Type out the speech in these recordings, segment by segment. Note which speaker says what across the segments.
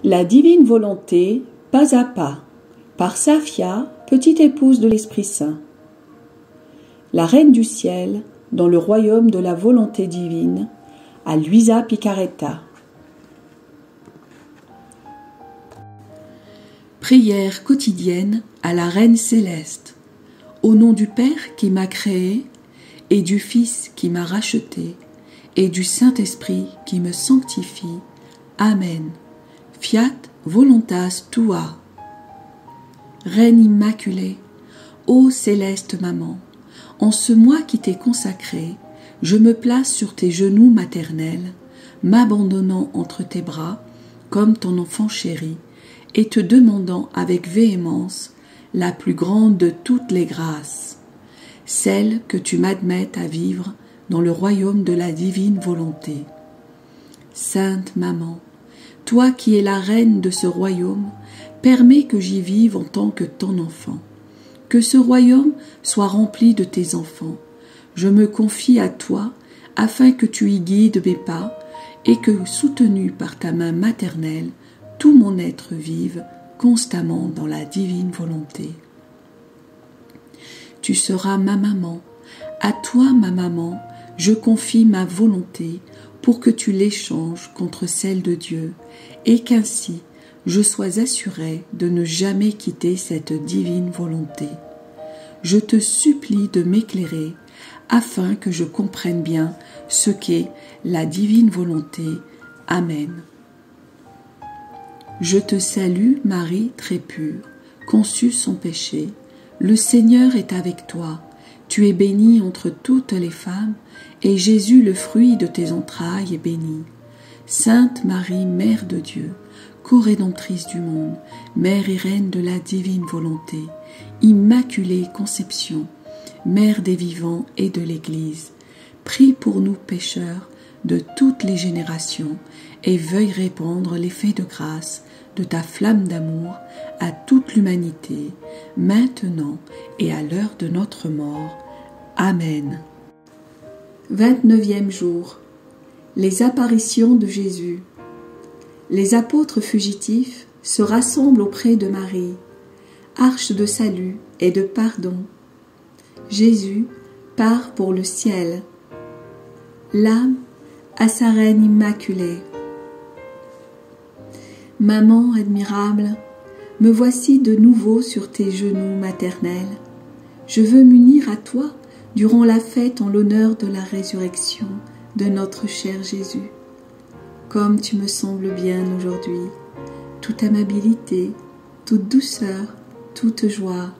Speaker 1: La divine volonté, pas à pas, par Safia, petite épouse de l'Esprit Saint. La Reine du Ciel, dans le royaume de la volonté divine, à Luisa Picaretta. Prière quotidienne à la Reine Céleste. Au nom du Père qui m'a créé, et du Fils qui m'a racheté, et du Saint-Esprit qui me sanctifie. Amen. Fiat voluntas tua. Reine immaculée, ô céleste maman, en ce mois qui t'est consacré, je me place sur tes genoux maternels, m'abandonnant entre tes bras, comme ton enfant chéri, et te demandant avec véhémence la plus grande de toutes les grâces, celle que tu m'admettes à vivre dans le royaume de la divine volonté. Sainte Maman, toi qui es la reine de ce royaume, permets que j'y vive en tant que ton enfant. Que ce royaume soit rempli de tes enfants. Je me confie à toi afin que tu y guides mes pas et que, soutenu par ta main maternelle, tout mon être vive constamment dans la divine volonté. Tu seras ma maman. À toi, ma maman, je confie ma volonté pour que tu l'échanges contre celle de Dieu et qu'ainsi je sois assurée de ne jamais quitter cette divine volonté. Je te supplie de m'éclairer afin que je comprenne bien ce qu'est la divine volonté. Amen. Je te salue, Marie très pure, conçue sans péché. Le Seigneur est avec toi. Tu es bénie entre toutes les femmes, et Jésus, le fruit de tes entrailles, est béni. Sainte Marie, Mère de Dieu, co-rédemptrice du monde, Mère et Reine de la divine volonté, Immaculée Conception, Mère des vivants et de l'Église, prie pour nous pécheurs de toutes les générations et veuille répandre l'effet de grâce de ta flamme d'amour à toute l'humanité, maintenant et à l'heure de notre mort. Amen. 29e jour. Les apparitions de Jésus. Les apôtres fugitifs se rassemblent auprès de Marie, arche de salut et de pardon. Jésus part pour le ciel. L'âme à sa reine immaculée. Maman admirable, me voici de nouveau sur tes genoux maternels. Je veux m'unir à toi durant la fête en l'honneur de la résurrection de notre cher Jésus. Comme tu me sembles bien aujourd'hui, toute amabilité, toute douceur, toute joie,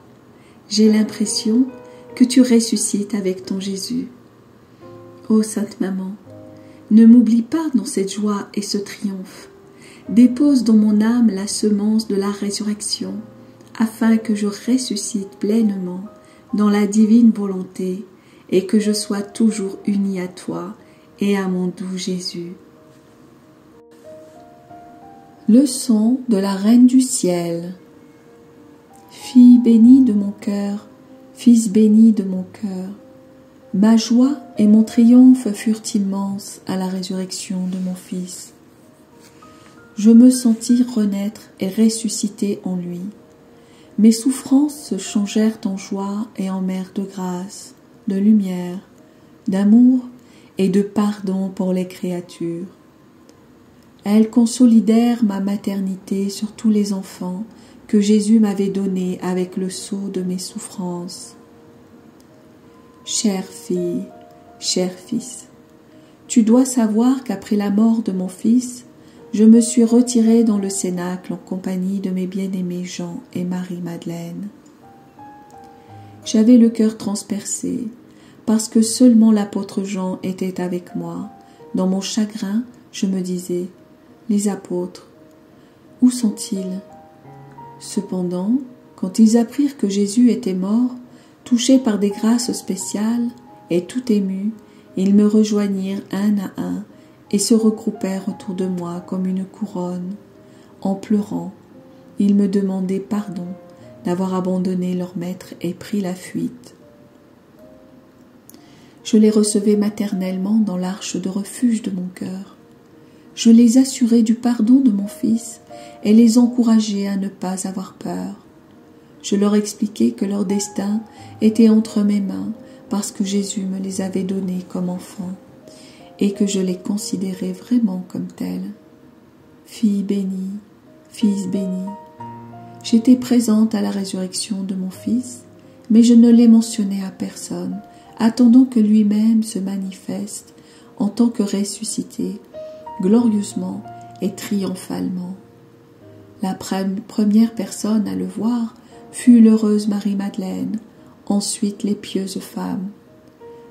Speaker 1: j'ai l'impression que tu ressuscites avec ton Jésus. Ô Sainte Maman, ne m'oublie pas dans cette joie et ce triomphe. Dépose dans mon âme la semence de la résurrection, afin que je ressuscite pleinement dans la divine volonté et que je sois toujours unie à toi et à mon doux Jésus. Leçon de la Reine du Ciel. Fille bénie de mon cœur, Fils béni de mon cœur, ma joie et mon triomphe furent immenses à la résurrection de mon Fils. Je me sentis renaître et ressusciter en lui. Mes souffrances se changèrent en joie et en mer de grâce, de lumière, d'amour et de pardon pour les créatures. Elles consolidèrent ma maternité sur tous les enfants que Jésus m'avait donnés avec le sceau de mes souffrances. Chère fille, cher fils, tu dois savoir qu'après la mort de mon fils, je me suis retirée dans le cénacle en compagnie de mes bien-aimés Jean et Marie-Madeleine. J'avais le cœur transpercé, parce que seulement l'apôtre Jean était avec moi. Dans mon chagrin, je me disais, les apôtres, où sont-ils? Cependant, quand ils apprirent que Jésus était mort, touchés par des grâces spéciales, et tout émus, ils me rejoignirent un à un, et se regroupèrent autour de moi comme une couronne. En pleurant, ils me demandaient pardon d'avoir abandonné leur maître et pris la fuite. Je les recevais maternellement dans l'arche de refuge de mon cœur. Je les assurai du pardon de mon Fils et les encourageai à ne pas avoir peur. Je leur expliquai que leur destin était entre mes mains parce que Jésus me les avait donnés comme enfants et que je les considérais vraiment comme tels. Fille bénie, Fils béni. J'étais présente à la résurrection de mon Fils, mais je ne l'ai mentionné à personne, attendant que lui-même se manifeste en tant que ressuscité, glorieusement et triomphalement. La première personne à le voir fut l'heureuse Marie-Madeleine, ensuite les pieuses femmes.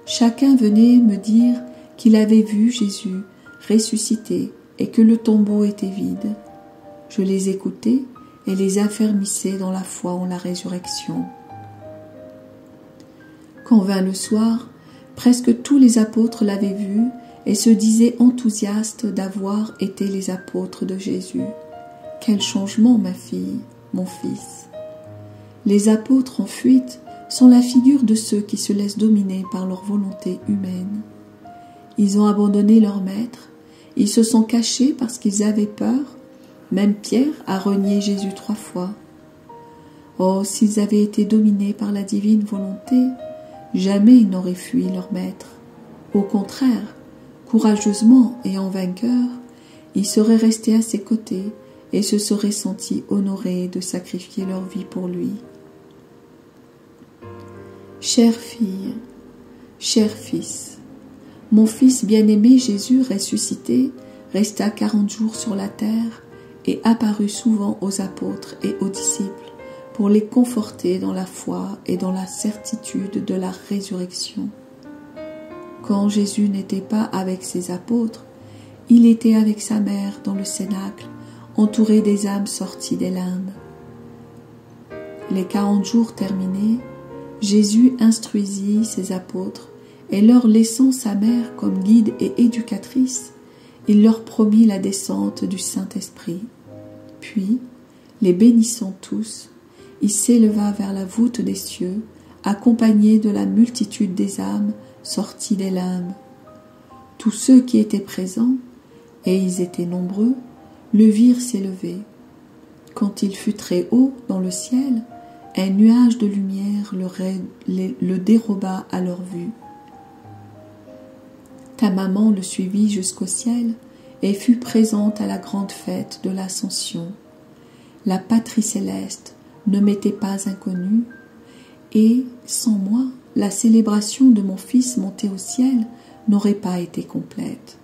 Speaker 1: Chacun venait me dire qu'il avait vu Jésus ressuscité et que le tombeau était vide. Je les écoutais et les affermissais dans la foi en la résurrection. Quand vint le soir, presque tous les apôtres l'avaient vu et se disaient enthousiastes d'avoir été les apôtres de Jésus. Quel changement, ma fille, mon fils! Les apôtres en fuite sont la figure de ceux qui se laissent dominer par leur volonté humaine. Ils ont abandonné leur maître, ils se sont cachés parce qu'ils avaient peur. Même Pierre a renié Jésus 3 fois. Oh, s'ils avaient été dominés par la divine volonté, jamais ils n'auraient fui leur maître. Au contraire, courageusement et en vainqueur, ils seraient restés à ses côtés et se seraient sentis honorés de sacrifier leur vie pour lui. Chère fille, cher fils, mon Fils bien-aimé Jésus ressuscité resta 40 jours sur la terre et apparut souvent aux apôtres et aux disciples pour les conforter dans la foi et dans la certitude de la résurrection. Quand Jésus n'était pas avec ses apôtres, il était avec sa mère dans le cénacle, entouré des âmes sorties des limbes. Les 40 jours terminés, Jésus instruisit ses apôtres et leur laissant sa mère comme guide et éducatrice, il leur promit la descente du Saint-Esprit. Puis, les bénissant tous, il s'éleva vers la voûte des cieux, accompagné de la multitude des âmes sorties des limbes. Tous ceux qui étaient présents, et ils étaient nombreux, le virent s'élever. Quand il fut très haut dans le ciel, un nuage de lumière le déroba à leur vue. Ta maman le suivit jusqu'au ciel et fut présente à la grande fête de l'Ascension. La patrie céleste ne m'était pas inconnue, et, sans moi, la célébration de mon Fils monté au ciel n'aurait pas été complète.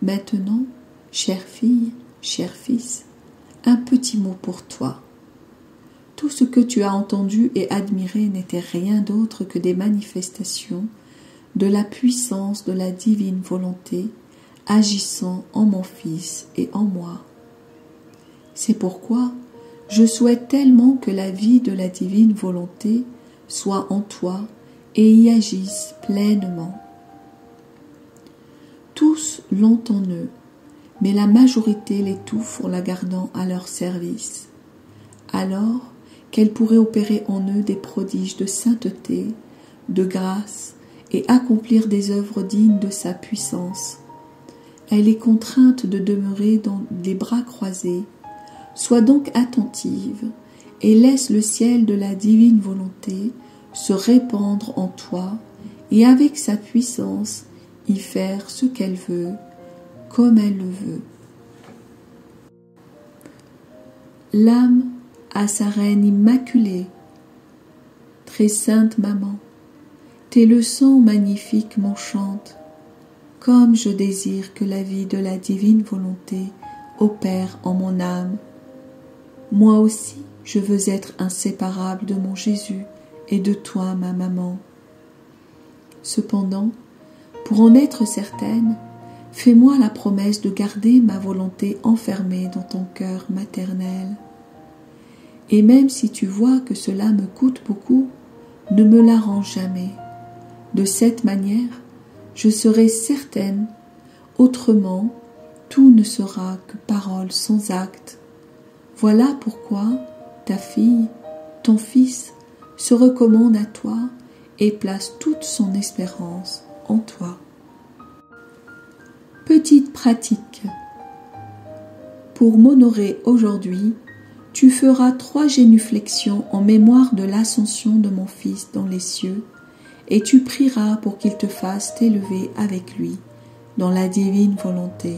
Speaker 1: Maintenant, chère fille, cher fils, un petit mot pour toi. Tout ce que tu as entendu et admiré n'était rien d'autre que des manifestations de la puissance de la divine volonté agissant en mon Fils et en moi. C'est pourquoi je souhaite tellement que la vie de la divine volonté soit en toi et y agisse pleinement. Tous l'ont en eux, mais la majorité l'étouffe en la gardant à leur service. Alors qu'elle pourrait opérer en eux des prodiges de sainteté, de grâce et accomplir des œuvres dignes de sa puissance. Elle est contrainte de demeurer dans des bras croisés. Sois donc attentive et laisse le ciel de la divine volonté se répandre en toi et avec sa puissance y faire ce qu'elle veut, comme elle le veut. L'âme à sa reine immaculée, très sainte maman, tes leçons magnifiques m'enchantent, comme je désire que la vie de la divine volonté opère en mon âme. Moi aussi, je veux être inséparable de mon Jésus et de toi, ma maman. Cependant, pour en être certaine, fais-moi la promesse de garder ma volonté enfermée dans ton cœur maternel. Et même si tu vois que cela me coûte beaucoup, ne me la rends jamais. De cette manière, je serai certaine, autrement, tout ne sera que parole sans acte. Voilà pourquoi ta fille, ton fils, se recommande à toi et place toute son espérance en toi. Petite pratique pour m'honorer aujourd'hui, tu feras 3 génuflexions en mémoire de l'ascension de mon Fils dans les cieux, et tu prieras pour qu'il te fasse t'élever avec lui dans la divine volonté.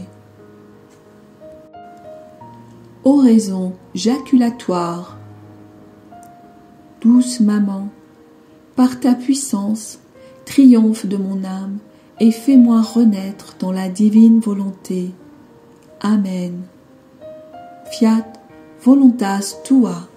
Speaker 1: Oraison jaculatoire. Douce maman, par ta puissance, triomphe de mon âme et fais-moi renaître dans la divine volonté. Amen. Fiat voluntas tua.